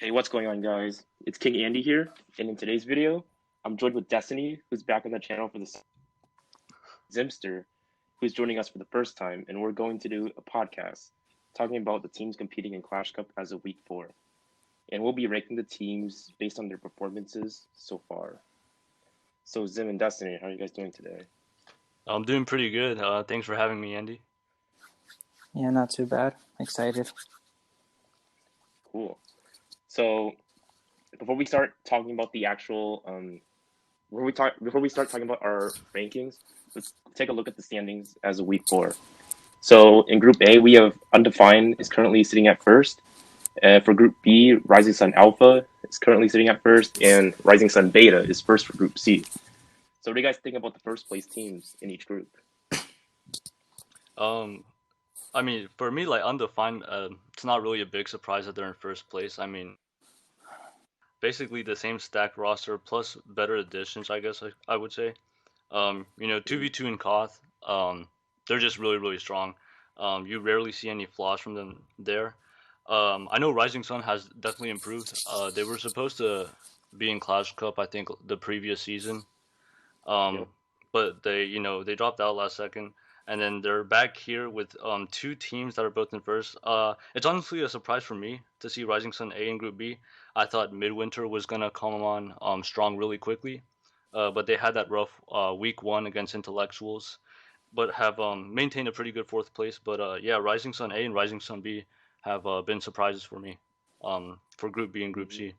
Hey, what's going on, guys? It's King Andy here, and in today's video, I'm joined with Destiny, who's back on the channel for the Zimster, who's joining us for the first time, and we're going to do a podcast talking about the teams competing in Clash Cup as of Week 4. And we'll be ranking the teams based on their performances so far. So, Zim and Destiny, how are you guys doing today? I'm doing pretty good. Thanks for having me, Andy. Yeah, not too bad. Excited. Cool. So, before we start talking about the actual before we start talking about our rankings, let's take a look at the standings as of week 4. So in Group A, we have Undefined is currently sitting at first. For Group B, Rising Sun Alpha is currently sitting at first, and Rising Sun Beta is first for Group C. So what do you guys think about the first place teams in each group? Um, for me, like undefined, it's not really a big surprise that they're in first place. I mean, basically the same stacked roster plus better additions, I guess I would say. 2v2 in Koth, they're just really, really strong. You rarely see any flaws from them there. I know Rising Sun has definitely improved. They were supposed to be in Clash Cup, I think, the previous season. Yep. Um, but they dropped out last second, and then they're back here with two teams that are both in first. It's honestly a surprise for me to see Rising Sun A in Group B. I thought Midwinter was gonna come on strong really quickly, but they had that rough week one against Intellectuals, but have maintained a pretty good fourth place. But yeah, Rising Sun A and Rising Sun B have been surprises for me for Group B and Group Mm-hmm. C.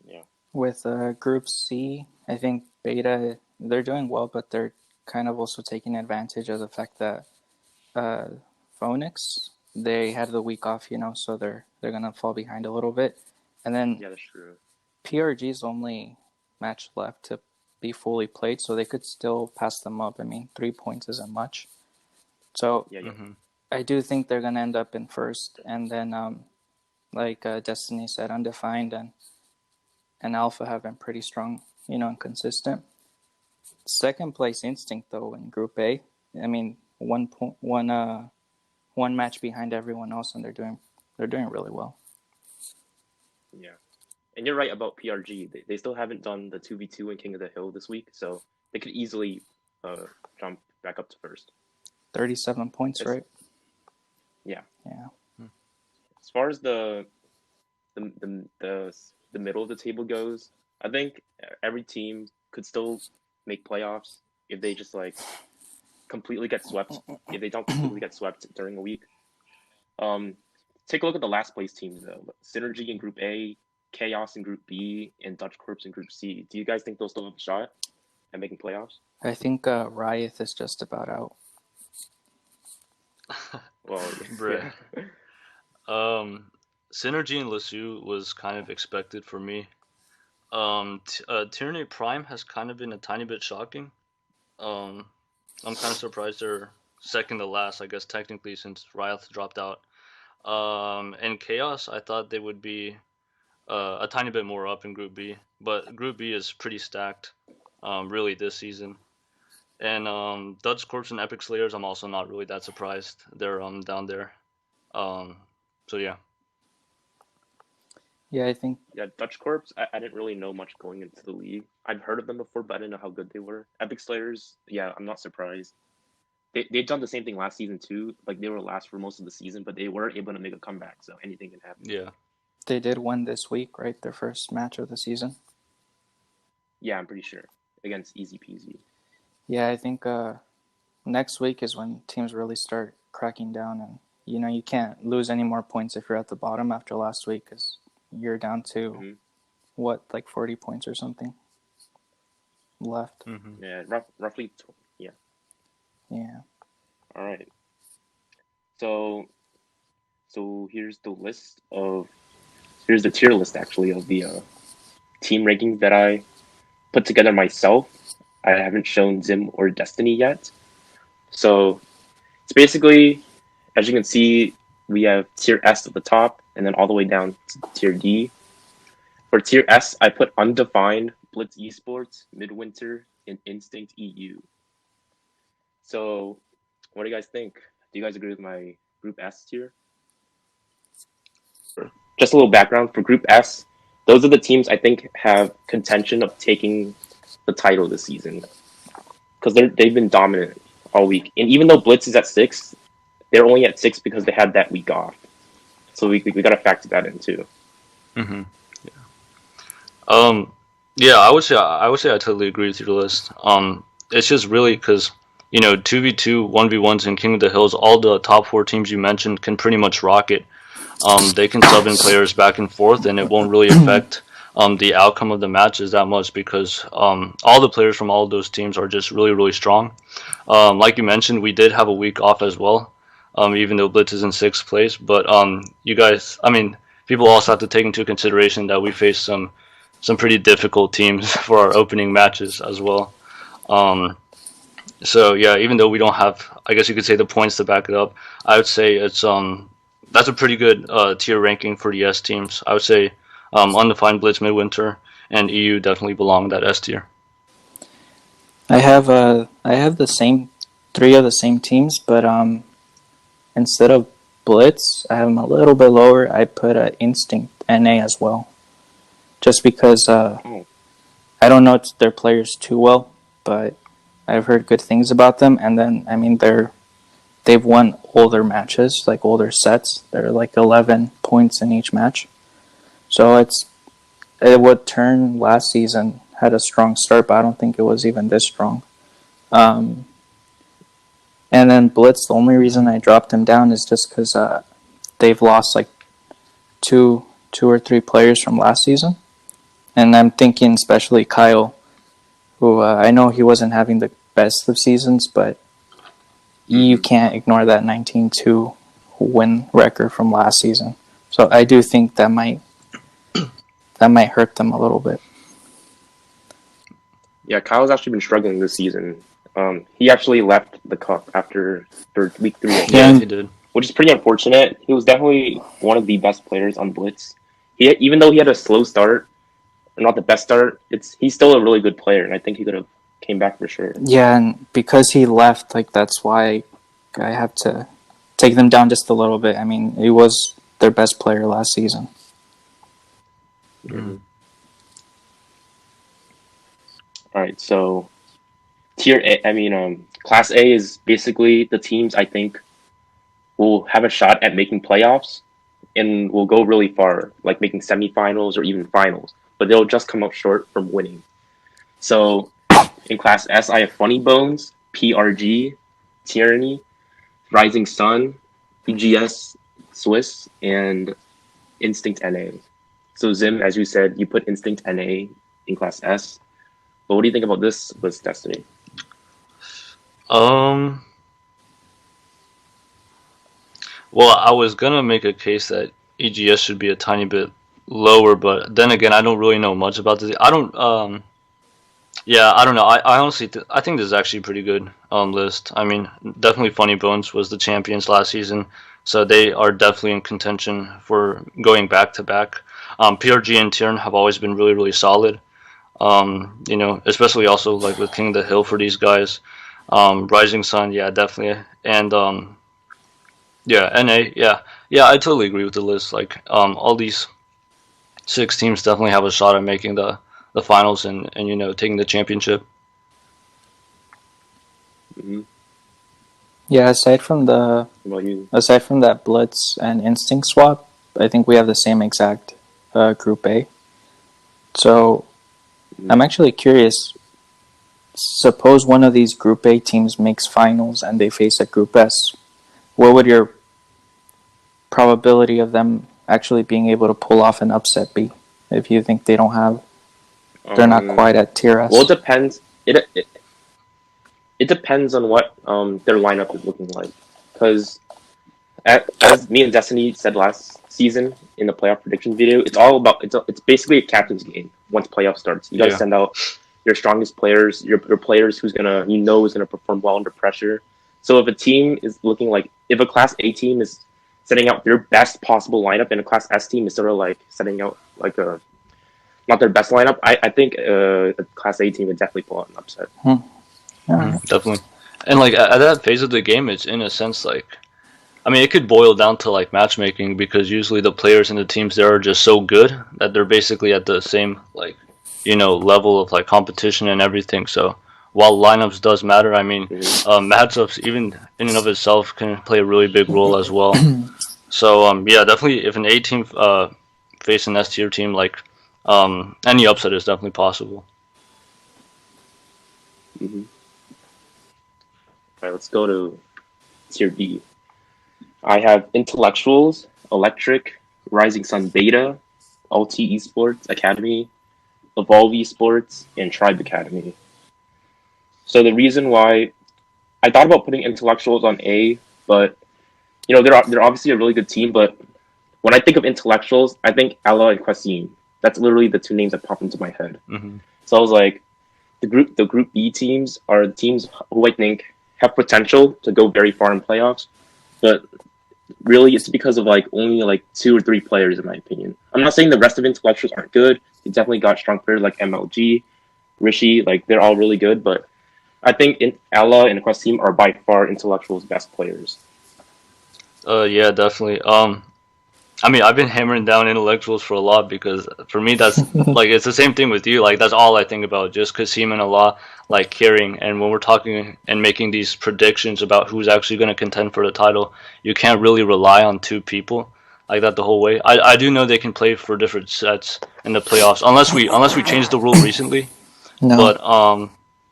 Yeah. With Group C, I think Beta, they're doing well, but they're kind of also taking advantage of the fact that uh, Phoenix, they had the week off, so they're gonna fall behind a little bit. And then Yeah, that's true. PRG's only match left to be fully played, so they could still pass them up. I mean, 3 points isn't much. So Yeah, yeah. Mm-hmm. I do think they're gonna end up in first, and then like Destiny said, Undefined and Alpha have been pretty strong, and consistent. Second place Instinct though in Group A. I mean, one match behind everyone else, and they're doing really well. Yeah. And you're right about PRG. They still haven't done the 2v2 in King of the Hill this week, so they could easily jump back up to first. 37 points, It's, right? yeah. Yeah. As far as the middle of the table goes, I think every team could still make playoffs if they just like completely get swept. If they don't completely get swept during a week, um, take a look at the last place teams though. Synergy in Group A, Chaos in Group B, and Dutch Corps in Group C. Do you guys think they'll still have a shot at making playoffs? I think Riot is just about out. Well, Bruh. yeah, Synergy and Lasso was kind of expected for me. Tyranny Prime has kind of been a tiny bit shocking. Um, I'm kind of surprised they're second to last, I guess technically since Rioth dropped out. And Chaos, I thought they would be a tiny bit more up in Group B, but Group B is pretty stacked, really this season. And Dutch Corps and Epic Slayers, I'm also not really that surprised. They're down there. Um, so yeah. Yeah, I think yeah. Dutch Corps. I didn't really know much going into the league. I've heard of them before, but I didn't know how good they were. Epic Slayers. Yeah, I'm not surprised. They've done the same thing last season too. Like they were last for most of the season, but they were able to make a comeback. So anything can happen. Yeah. they did win this week, right? Their first match of the season. Yeah, I'm pretty sure against Easy Peasy. Yeah, I think next week is when teams really start cracking down, and you can't lose any more points if you're at the bottom after last week, because you're down to Mm-hmm. what, like 40 points or something left. Mm-hmm. Yeah, roughly. Yeah. Yeah. All right. So here's the list of here's the tier list actually of the team rankings that I put together myself. I haven't shown Zim or Destiny yet. So it's basically, as you can see, we have tier S at the top and then all the way down to tier D. For tier S, I put Undefined, Blitz Esports, Midwinter, and Instinct EU. So what do you guys think? Do you guys agree with my Group S tier? just a little background for Group S. Those are the teams I think have contention of taking the title this season because they've been dominant all week. And even though Blitz is at 6, they're only at 6 because they had that week off. So we got to factor that in too. Mm-hmm. Um, yeah, I would say I totally agree with your list. It's just really because 2v2, 1v1s, and King of the Hills, all the top four teams you mentioned can pretty much rock it. They can sub in players back and forth, and it won't really affect the outcome of the matches that much because all the players from all of those teams are just really, really strong. Like you mentioned, we did have a week off as well, even though Blitz is in sixth place. But you guys, I mean, people also have to take into consideration that we faced some pretty difficult teams for our opening matches as well. Um, so yeah, even though we don't have, I guess you could say the points to back it up, I would say it's that's a pretty good tier ranking for the S teams. I would say Undefined, Blitz, Midwinter, and EU definitely belong that S tier. I have the same three of the same teams, but instead of Blitz, I have them a little bit lower. I put Instinct NA as well, just because Oh, I don't know their players too well, but I've heard good things about them. And then I mean they've won older matches, like older sets. They're like 11 points in each match. So it would turn last season had a strong start, but I don't think it was even this strong. Um, and then Blitz, the only reason I dropped him down is just because they've lost like two or three players from last season, and I'm thinking especially Kyle, who I know he wasn't having the best of seasons, but you can't ignore that 19-2 win record from last season. So I do think that might hurt them a little bit. yeah, Kyle's actually been struggling this season. He actually left the cup after week 3, I Yeah. think, Yeah, he did. which is pretty unfortunate. He was definitely one of the best players on Blitz. Even though he had a slow start, or not the best start, he's still a really good player, and I think he could have came back for sure. Yeah, and because he left, like that's why I have to take them down just a little bit. I mean, he was their best player last season. Mm-hmm. All right, so tier A, Class A is basically the teams I think will have a shot at making playoffs and will go really far, like making semifinals or even finals, but they'll just come up short from winning. So in Class S, I have Funny Bones, PRG, Tyranny, Rising Sun, EGS, Swiss, and Instinct NA. So Zim, as you said, you put Instinct NA in Class S. But what do you think about this with Destiny? Um, well, I was gonna make a case that EGS should be a tiny bit lower, but then again, I don't really know much about this. I don't. Yeah, I don't know. I honestly, I think this is actually a pretty good list. I mean, definitely Funny Bones was the champions last season, so they are definitely in contention for going back to back. PRG and Tyr have always been really, really solid. Especially also like with King of the Hill for these guys. Rising Sun, yeah, definitely, and yeah, NA, yeah, yeah. I totally agree with the list. Like, all these six teams definitely have a shot at making the finals and taking the championship. Mm-hmm. Yeah, What about you? aside from that Blitz and Instinct swap, I think we have the same exact Group A. So Mm-hmm. I'm actually curious. Suppose one of these Group A teams makes finals and they face a Group S. What would your probability of them actually being able to pull off an upset be? If you think they're not quite at tier S. Well, it depends. It depends on what their lineup is looking like. Because as me and Destiny said last season in the playoff prediction video, it's basically a captain's game. Once playoff starts, you got to Yeah. send out your strongest players, your players is gonna perform well under pressure. So if a team is looking like if a Class A team is setting out their best possible lineup, and a Class S team is sort of like setting out like a not their best lineup, I think a Class A team would definitely pull out an upset. All right. Definitely. And like at that phase of the game, it's in a sense like I mean, it could boil down to like matchmaking because usually the players and the teams there are just so good that they're basically at the same like level of like competition and everything. So while lineups does matter, I mean, Mhm. matchups even in and of itself can play a really big role as well. So yeah, definitely if an A team face an S tier team, like any upset is definitely possible. Mhm. All right, let's go to tier B. I have Intellectuals, Electric, Rising Sun Beta, LT Esports Academy, Evolve Esports, and Tribe Academy. So the reason why I thought about putting Intellectuals on A, but they're obviously a really good team, but when I think of Intellectuals, I think Ella and Quesine. That's literally the two names that pop into my head. Hmm. So I was like, the group B teams are the teams who I think have potential to go very far in playoffs, but really it's because of like only like two or three players in my opinion. I'm not saying the rest of Intellectuals aren't good. They definitely got strong players like MLG, Rishi, like they're all really good, but I think Ella and Quesim are by far Intellectuals' best players. Yeah, definitely. I mean, I've been hammering down intellectuals for a lot because for me, that's like it's the same thing with you. Like that's all I think about, just Kasim and Allah like caring. And when we're talking and making these predictions about who's actually going to contend for the title, you can't really rely on two people like that the whole way. I do know they can play for different sets in the playoffs, unless we changed the rule recently. No. But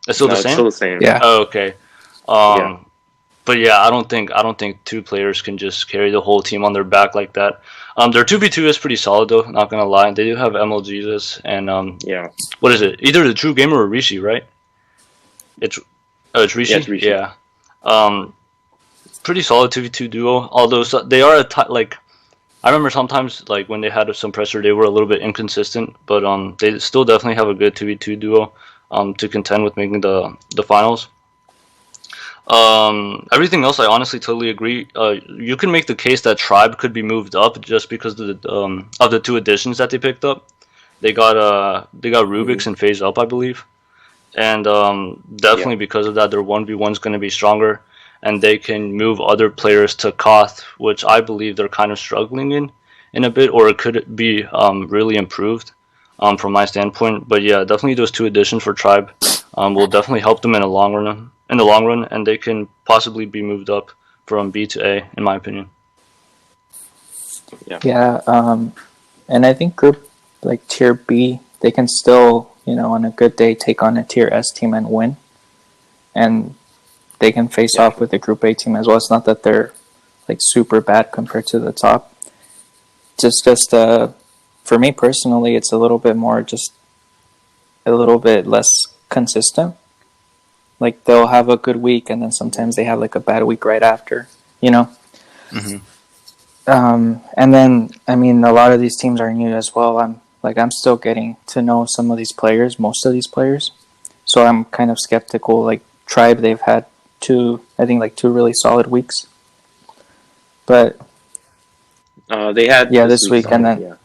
it's still the No, it's still same. the same. Yeah. Oh, okay. Yeah. Um, but yeah, I don't think two players can just carry the whole team on their back like that. Their 2v2 is pretty solid though, not gonna lie. They do have ML Jesus and Yeah. what is it? Either the True Gamer or Rishi, right? It's it's Yeah, it's Rishi? Rishi. Yeah. Um Pretty solid 2v2 duo. Although they are like I remember sometimes like when they had some pressure they were a little bit inconsistent, but they still definitely have a good 2v2 duo to contend with making the finals. Everything else, I honestly totally agree. You can make the case that Tribe could be moved up just because of the two additions that they picked up. They got Hmm. Rubik's and Phase Up, I believe, and Yeah. definitely because of that, their 1v1 is going to be stronger, and they can move other players to Koth, which I believe they're kind of struggling in a bit, or it could be really improved from my standpoint. But yeah, definitely those two additions for Tribe will definitely help them in the long run. In the long run, and they can possibly be moved up from B to A, in my opinion. Yeah. Yeah. And I think group like tier B, they can still, on a good day, take on a tier S team and win. And they can face Yeah. off with the group A team as well. It's not that they're like super bad compared to the top. Just for me personally, it's a little bit more, just a little bit less consistent. Like they'll have a good week, and then Hmm. sometimes they have like a bad week right after. You know. Hmm. And then I mean, a lot of these teams are new as well. I'm still getting to know some of these players, most of these players. So I'm kind of skeptical. Like Tribe, they've had I think like two really solid weeks. But They had yeah, this this week week and solid. then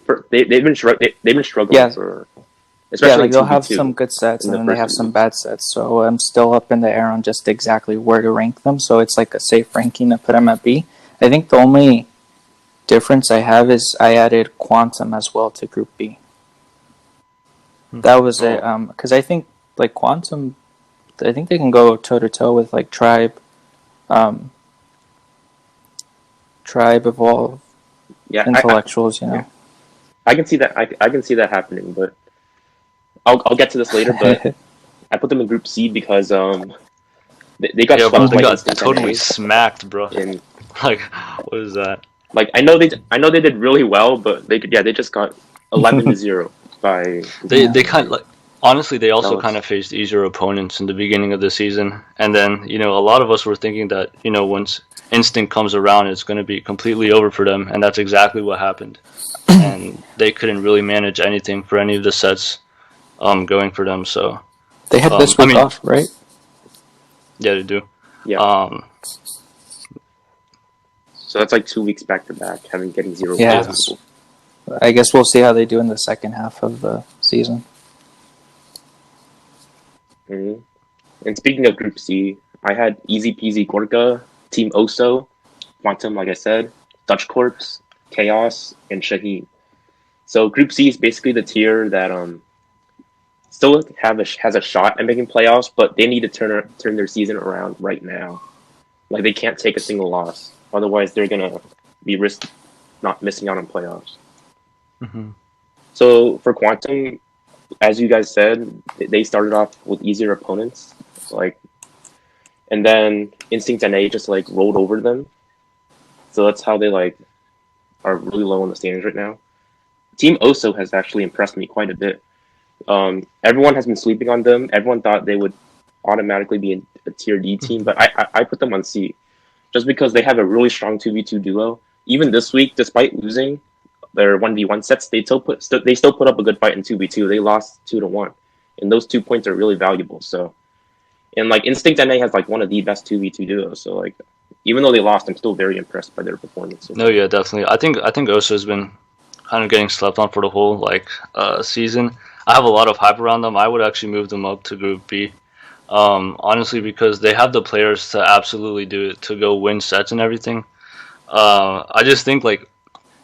Yeah. They've been struggling yeah, for yeah, especially in like they'll two v have some two good sets in and the then they first have three some weeks. bad sets. So I'm still up in the air on just exactly where to rank them. So it's like a safe ranking to put them at B. I think the only difference I have is I added Quantum as well to Group B. That was it. Oh Because I think like Quantum, I think they can go toe to toe with like um, Tribe, Evolve, yeah. Intellectuals. Yeah. I can see that. I can see that happening, but I'll get to this later. But I put them in Group C because they got Yeah, bro, swept they by Mhm. got Instinct totally NA, smacked, bro. and Like, what is that? like I know they did really well, but they just got 11-0 by Yeah. They Instinct kind of NA. like honestly they That also kind was of faced easier opponents in the beginning of the season, and then a lot of us were thinking that once Instinct comes around, it's going to be completely over for them, and that's exactly what happened. And they couldn't really manage anything for any of the sets going for them. So They had this I week mean, off, right? yeah, they do. yeah. Um, So that's like 2 weeks back to back, having getting zero Yeah. yeah. points. I guess we'll see how they do in the second half of the season. Hmm. And speaking of Group C, I had Easy Peasy Gorka, Team Oso, Quantum, like I said, Dutch Corps, Chaos, and Shaheen. So Group C is basically the tier that still has a shot at making playoffs, but they need to turn their season around right now. Like they can't take a single loss, otherwise they're gonna be risk not missing out on playoffs. Mm-hmm. So for Quantum, as you guys said, they started off with easier opponents, like, and then Instinct NA just like rolled over them. So that's how they like are really low on the standings right now. Team Oso has actually impressed me quite a bit. Everyone has been sleeping on them. Everyone thought they would automatically be a tier D team, but I put them on C just because they have a really strong 2v2 duo. Even this week, despite losing their 1v1 sets, they still put up a good fight in 2v2. They lost 2-1, and those 2 points are really valuable. So, and like Instinct NA has like one of the best 2v2 duos. So like, even though they lost, I'm still very impressed by their performance. No, yeah, definitely. I think Osa has been kind of getting slept on for the whole season. I have a lot of hype around them. I would actually move them up to Group B. Honestly, because they have the players to absolutely do it, to go win sets and everything. I just think like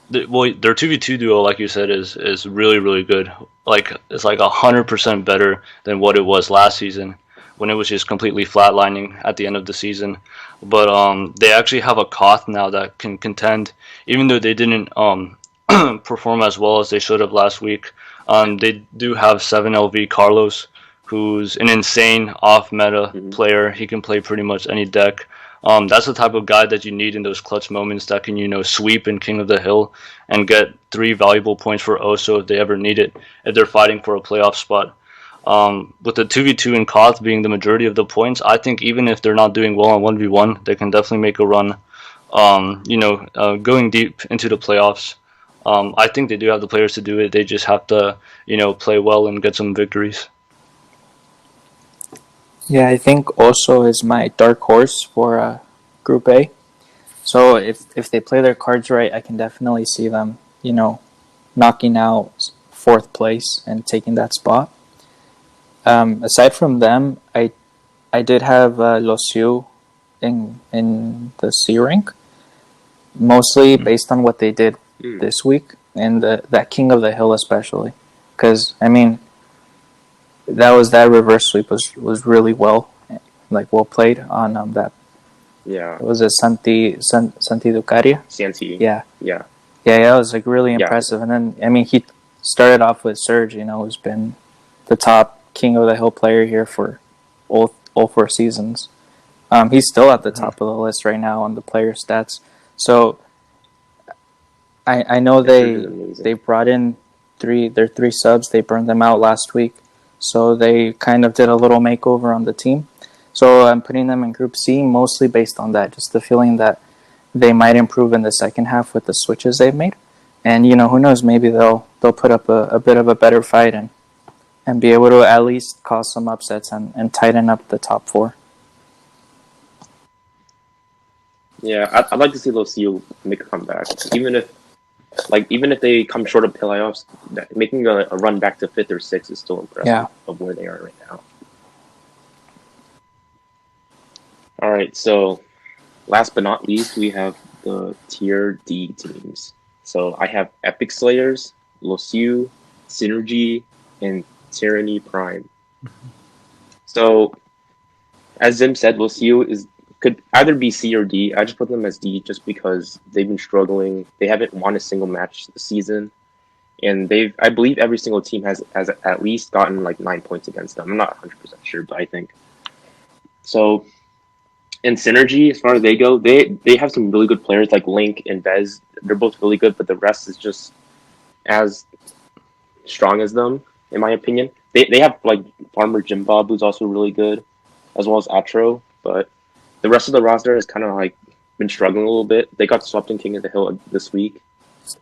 their 2v2 duo, like you said, is really really good. Like it's like 100% better than what it was last season, when it was just completely flatlining at the end of the season. But they actually have a Koth now that can contend, even though they didn't perform as well as they should have last week. They do have 7LV Carlos, who's an insane off meta player. He can play pretty much any deck. That's the type of guy that you need in those clutch moments that can, sweep in King of the Hill and get 3 valuable points for Oso if they ever need it, if they're fighting for a playoff spot. With the 2v2 and Koth being the majority of the points, I think even if they're not doing well on 1v1, they can definitely make a run, going deep into the playoffs. I think they do have the players to do it. They just have to, play well and get some victories. Yeah, I think also is my dark horse for Group A. So if they play their cards right, I can definitely see them, knocking out fourth place and taking that spot. Aside from them, I did have Losiu in the C rank, mostly based on what they did this week and that King of the Hill especially, because I mean that reverse sweep was really well played on that. Yeah. Was it Santi Ducaria? Santi. Yeah. Yeah. Yeah, it was like really impressive. And then I mean he started off with Surge, who's been the top King of the Hill player here for all 4 seasons. He's still at the top of the list right now on the player stats. So I know they brought in their 3 subs. They burned them out last week. So they kind of did a little makeover on the team. So I'm putting them in Group C mostly based on that, just the feeling that they might improve in the second half with the switches they've made. And who knows, maybe they'll put up a bit of a better fight and be able to at least cause some upsets and tighten up the top 4. Yeah, I'd like to see Lucio make a comeback, even if they come short of playoffs. Making a run back to 5th or 6th is still impressive of where they are right now. All right, so last but not least, we have the Tier D teams. So I have Epic Slayers, Lucio, Synergy, and Tyranny Prime. So, as Zim said, Lucio could either be C or D. I just put them as D just because they've been struggling. They haven't won a single match this season, and I believe every single team has at least gotten like 9 points against them. I'm not 100% sure, but I think so. In Synergy, as far as they go, they have some really good players like Link and Vez. They're both really good, but the rest is just as strong as them, in my opinion. They have like Farmer Jim Bob, who's also really good, as well as Atro, but the rest of the roster has kind of like been struggling a little bit. They got swept in King of the Hill this week,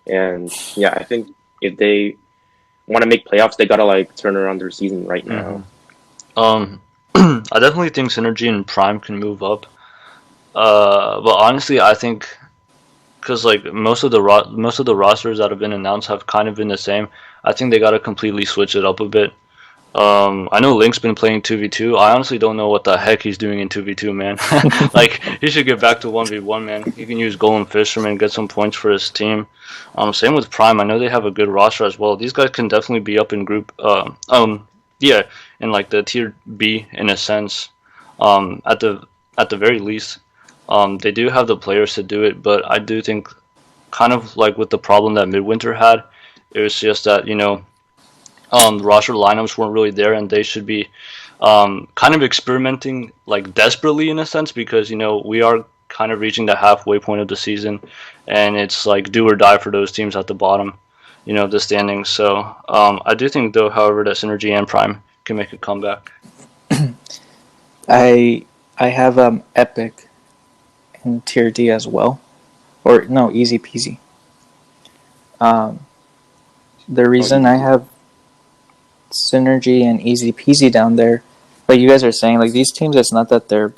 and yeah, I think if they want to make playoffs, they gotta like turn around their season right now. I definitely think Synergy and Prime can move up. But honestly, I think because like most of the rosters that have been announced have kind of been the same. I think they gotta completely switch it up a bit. I know Link's been playing 2v2. I honestly don't know what the heck he's doing in 2v2, man. Like, he should get back to 1v1, man. He can use Golden Fisherman, get some points for his team. Same with Prime. I know they have a good roster as well. These guys can definitely be up in group. Yeah, in like the tier B in a sense. At the very least, they do have the players to do it. But I do think, kind of like with the problem that Midwinter had, it was just that the roster lineups weren't really there, and they should be kind of experimenting like desperately in a sense because we are kind of reaching the halfway point of the season, and it's like do or die for those teams at the bottom, of the standings. So I do think though, however, that Synergy and Prime can make a comeback. I have Epic in tier D as well, or no, easy peasy. The reason I have Synergy and easy peasy down there, like you guys are saying, like these teams, it's not that they're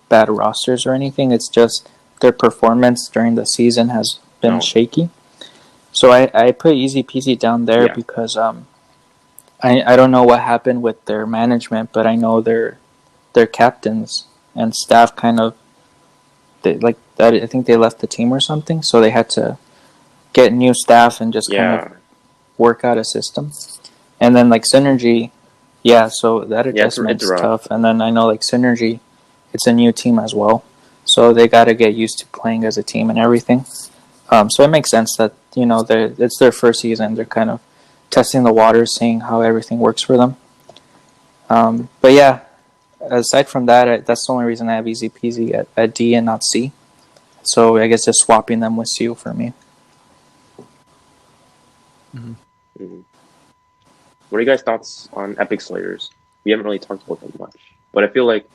bad rosters or anything. It's just their performance during the season has been shaky. So I put easy peasy down there because I don't know what happened with their management, but I know their captains and staff kind of like that. I think they left the team or something, so they had to get new staff and just kind of work out a system. And then like Synergy, so that adjustment's tough. And then I know like Synergy, it's a new team as well, so they got to get used to playing as a team and everything. So it makes sense that it's their first season. They're kind of testing the waters, seeing how everything works for them. But yeah, aside from that, that's the only reason I have easy peasy at D and not C. So I guess just swapping them with C for me. Mm-hmm. Mm-hmm. What are you guys' thoughts on Epic Slayers? We haven't really talked about them much, but I feel like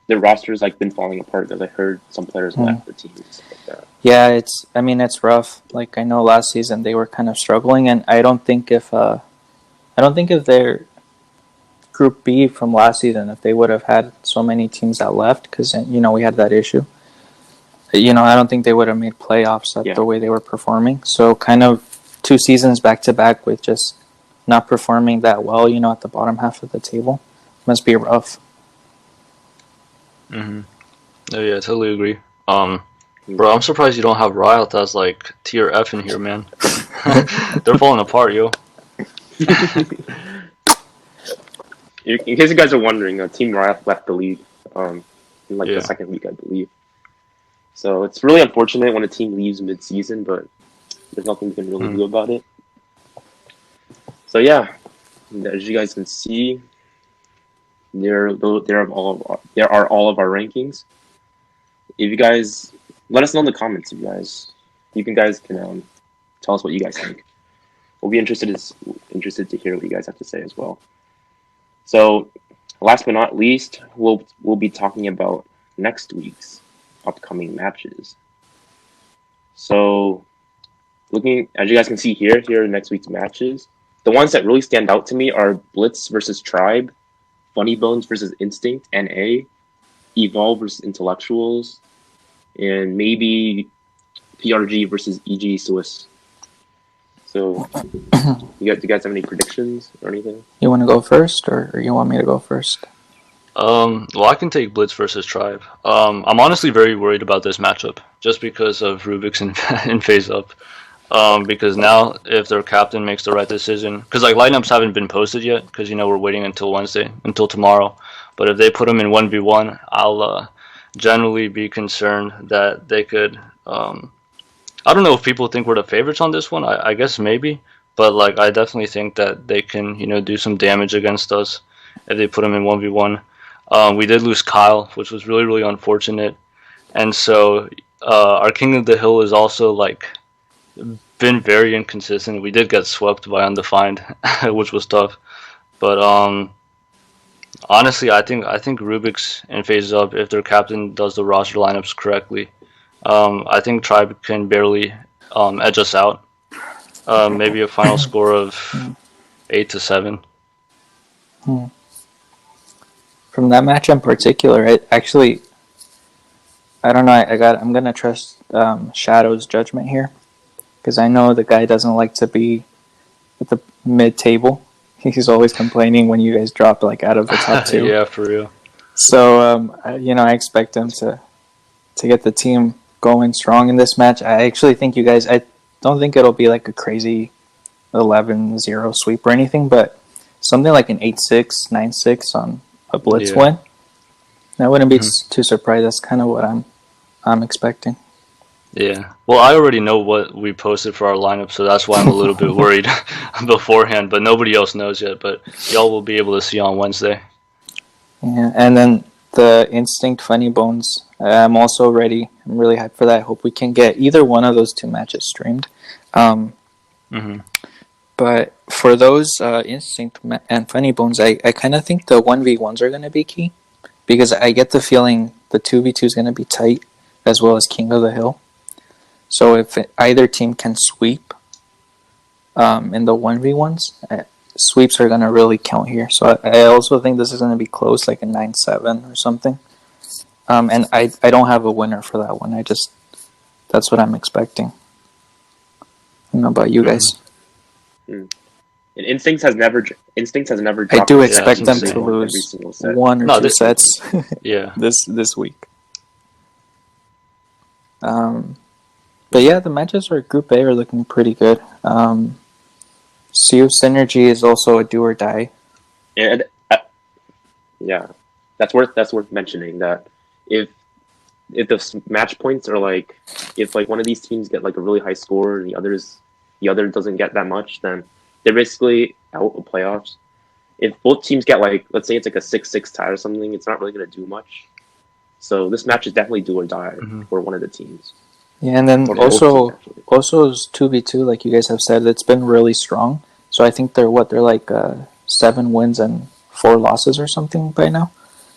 their roster's like been falling apart because I heard some players left the team and stuff like that. Yeah, it's rough. Like I know last season they were kind of struggling, and I don't think if their Group B from last season, if they would have had so many teams that left, because we had that issue. I don't think they would have made playoffs at the way they were performing. So kind of 2 seasons back to back with just not performing that well, at the bottom half of the table, must be rough. Oh, yeah, I totally agree. Bro, I'm surprised you don't have Riot as like tier F in here, man. They're falling apart, yo. In case you guys are wondering, Team Riot left the league in the second week, I believe. So it's really unfortunate when a team leaves mid-season, but there's nothing we can really do about it. So yeah, as you guys can see, there are all of our rankings. If you guys let us know in the comments, if you guys can tell us what you guys think. We'll be interested to hear what you guys have to say as well. So, last but not least, we'll be talking about next week's upcoming matches. So, looking as you guys can see here are next week's matches. The ones that really stand out to me are Blitz versus Tribe, Funny Bones versus Instinct NA, Evolve versus Intellectuals, and maybe PRG versus EG Swiss. So, you guys have any predictions or anything? You want to go first, or you want me to go first? Well, I can take Blitz versus Tribe. I'm honestly very worried about this matchup, just because of Rubik's in phase up. Because now, if their captain makes the right decision, because like lineups haven't been posted yet, because we're waiting until tomorrow. But if they put them in 1v1, I'll generally be concerned that they could. I don't know if people think we're the favorites on this one. I guess maybe, but like I definitely think that they can do some damage against us if they put them in 1v1. We did lose Kyle, which was really really unfortunate, and so our King of the Hill is also like been very inconsistent. We did get swept by Undefined, which was tough. But honestly, I think Rubik's in phase up if their captain does the roster lineups correctly. I think Tribe can barely edge us out. Maybe a final score of 8-7. From that match in particular, I don't know. I'm gonna trust Shadow's judgment here, because I know the guy doesn't like to be at the mid-table. He's always complaining when you guys drop like out of the top two. Yeah, for real. So I expect him to get the team going strong in this match. I actually think you guys. I don't think it'll be like a crazy 11-0 sweep or anything, but something like an 8-6, 9-6 on a blitz Yeah. win. I wouldn't be Mhm. too surprised. That's kind of what I'm expecting. Yeah. Well, I already know what we posted for our lineup, so that's why I'm a little bit worried beforehand. But nobody else knows yet. But y'all will be able to see on Wednesday. Yeah, and then the Instinct Funny Bones. I'm also ready. I'm really hyped for that. I hope we can get either one of those two matches streamed. Hmm. But for those Instinct and Funny Bones, I kind of think the 1v1s are going to be key because I get the feeling the 2v2 is going to be tight as well as King of the Hill. So if either team can sweep in the 1v1s, sweeps are going to really count here. So I also think this is going to be close, like a 9-7 or something. And I don't have a winner for that one. That's what I'm expecting. I don't know about you Hmm. guys. And Instincts has never I dropped do a Yeah, set that's expect and them they to insane. won every lose single set. one or No, two they, sets yeah. this week. But yeah, the matches for Group A are looking pretty good. Sea of Synergy is also a do or die. And yeah, that's worth mentioning that if the match points are like if like one of these teams get like a really high score and the other doesn't get that much, then they're basically out of playoffs. If both teams get like let's say it's like a 6-6 tie or something, it's not really gonna do much. So this match is definitely do or die Hmm. for one of the teams Yeah, and then or for both teams also actually. is 2v2, like you guys have said, it's been really strong. So I think they're like 7 wins and 4 losses or something by now.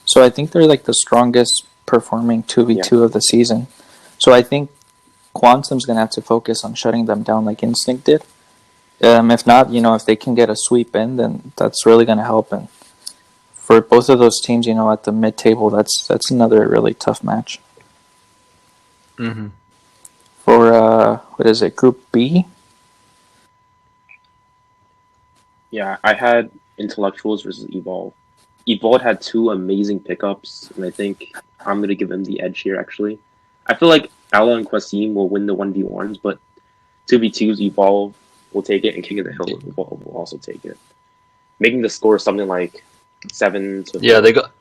So I think they're like the strongest performing Yeah, 2v2 of the season. So I think Quantum's gonna have to focus on shutting them down like Instinct did. If not, if they can get a sweep in, then that's really gonna help. And for both of those teams, at the mid table, that's another really tough match. Hmm. For what is it, Group B? yeah. I had Intellectuals versus Evolve. Evolve had two amazing pickups, and I think I'm gonna give him the edge here. Actually, I feel like Ala and Quasim will win the 1v1s, but 2v2s Evolve will take it, and King of the Hill will also take it, making the score something like 7 to Yeah, 4. they got.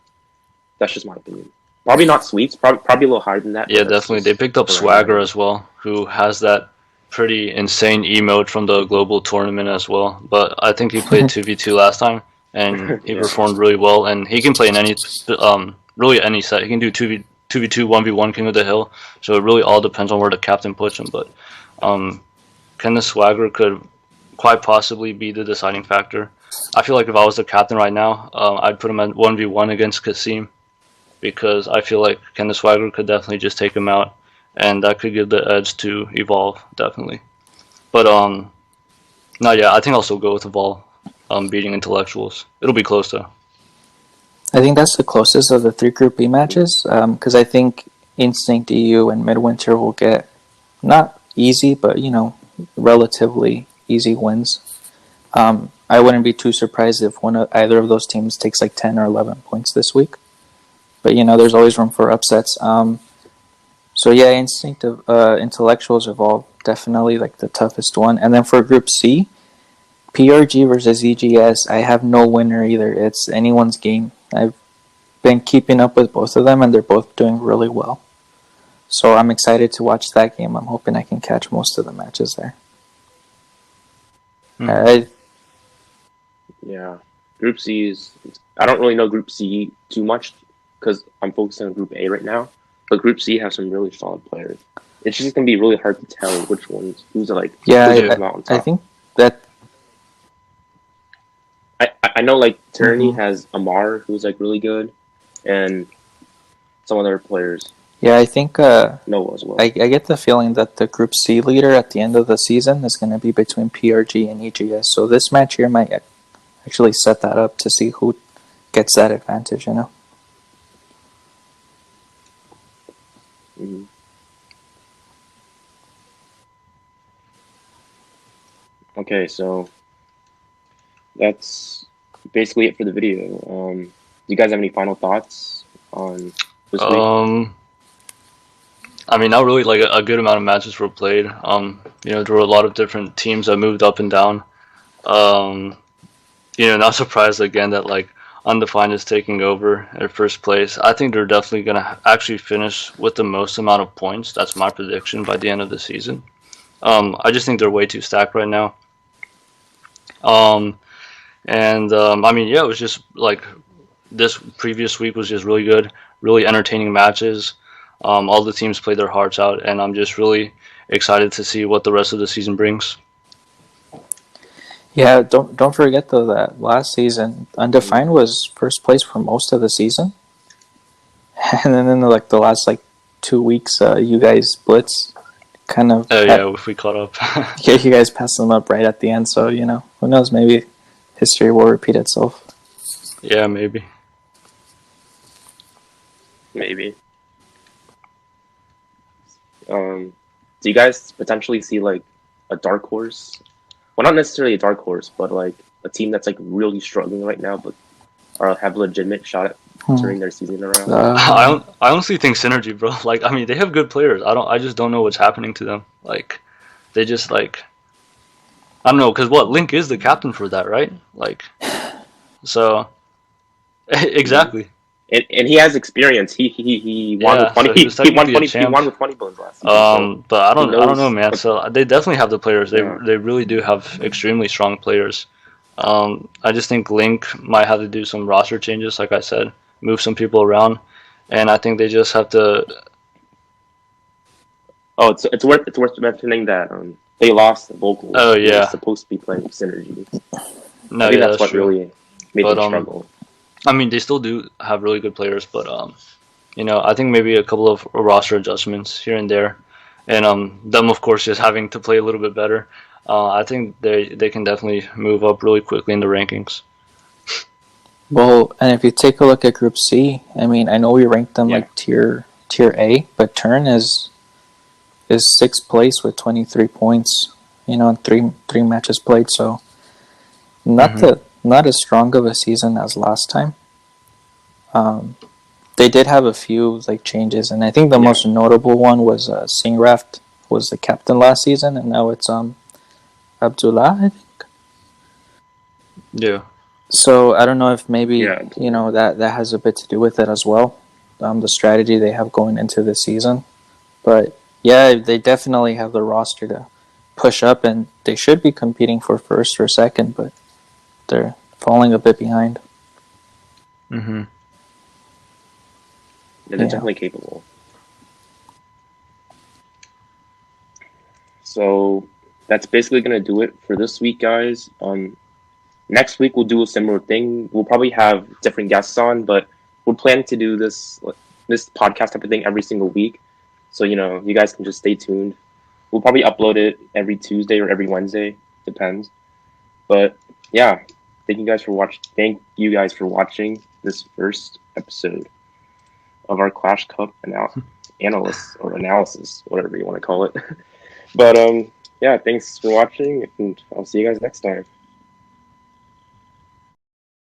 That's just my opinion. Probably not sweeps. Probably a little higher than that, but Yeah, that's definitely. They just picked up where I'm at Swagger right now. as well, who has that pretty insane emote from the global tournament as well. But I think he played 2v2 last time, and he Yeah. performed really well. And he can play in any, really any set. He can do 2v2, 1v1 King of the Hill. So it really all depends on where the captain puts him. But um, Kenneth Swagger could quite possibly be the deciding factor. I feel like if I was the captain right now, I'd put him at 1v1 against Kasim because I feel like Kenneth Swagger could definitely just take him out, and that could give the edge to Evolve definitely. But no, yeah, I think I'll still go with Evolve, beating Intellectuals. It'll be close though. I think that's the closest of the three Group B matches because I think Instinct EU and Midwinter will get not easy, but relatively easy wins. I wouldn't be too surprised if either of those teams takes like 10 or 11 points this week. But there's always room for upsets. So yeah, Intellectuals Evolve definitely like the toughest one, and then for Group C, PRG versus EGS, I have no winner either. It's anyone's game. I've been keeping up with both of them, and they're both doing really well. So I'm excited to watch that game. I'm hoping I can catch most of the matches there. Mm-hmm. I, Yeah. Group C is. I don't really know Group C too much because I'm focusing on Group A right now. But Group C has some really solid players. It's just gonna be really hard to tell which ones yeah, who's gonna Yeah. come out on I top. think that. I know like Tyranny Mm-hmm. has Amar who's like really good, and some other players. Yeah, I think Noah as I well. get the feeling that the Group C leader at the end of the season is going to be between PRG and EGS. So this match here might actually set that up to see who gets that advantage. Hmm. Okay, so that's basically it for the video. Do you guys have any final thoughts on this week? Um, I mean, not really. Like a good amount of matches were played. There were a lot of different teams that moved up and down. Um, not surprised again that like Undefined is taking over at first place. I think they're definitely gonna actually finish with the most amount of points. That's my prediction by the end of the season. I just think they're way too stacked right now. Um, and I mean, yeah, it was just like this previous week was just really good, really entertaining matches. All the teams played their hearts out, and I'm just really excited to see what the rest of the season brings. Yeah, don't forget though that last season Undefined was first place for most of the season, and then in the last like 2 weeks, you guys blitz kind of Oh yeah, if we caught up. yeah, you guys passed them up right at the end. So who knows? Maybe history will repeat itself. Yeah, maybe. Maybe. Do you guys potentially see like a dark horse? Well, not necessarily a dark horse, but like a team that's like really struggling right now, but have a legitimate shot at turning their season around. I honestly think Synergy, bro. Like, I mean, they have good players. I just don't know what's happening to them. Like, they just like, I don't know, because what Link is the captain for that, right? Like, so exactly. And he has experience. He won with Yeah, funny. so he was He won technically a funny. He champ. won with Funny Bones last season. So But I he don't know, knows. man. So they definitely have the players. Yeah. They really do have extremely strong players. I just think Link might have to do some roster changes, like I said, move some people around, and I think they just have to. Oh, it's worth mentioning that they lost the vocals. Oh Who was yeah, supposed to be playing Synergy. no, I think yeah, that's that's what true. really made But them struggle. I mean, they still do have really good players, but I think maybe a couple of roster adjustments here and there, and them of course just having to play a little bit better. I think they can definitely move up really quickly in the rankings. Well, and if you take a look at Group C, I mean, I know we ranked them Yeah. like tier A, but Turn is sixth place with 23 points. In three matches played, so not as strong of a season as last time. They did have a few like changes, and I think the most notable one was Singraft was the captain last season, and now it's Abdullah, I think. Yeah. So I don't know if maybe Yeah. that has a bit to do with it as well, the strategy they have going into the season. But yeah, they definitely have the roster to push up, and they should be competing for first or second, but they're falling a bit behind. Mm-hmm. Yeah, they're definitely capable. So that's basically gonna do it for this week, guys. Next week we'll do a similar thing. We'll probably have different guests on, but we're planning to do this podcast type of thing every single week. So you guys can just stay tuned. We'll probably upload it every Tuesday or every Wednesday, depends. But yeah, thank you guys for watching. Thank you guys for watching this first episode of our Clash Cup analysis, whatever you want to call it. But yeah, thanks for watching, and I'll see you guys next time.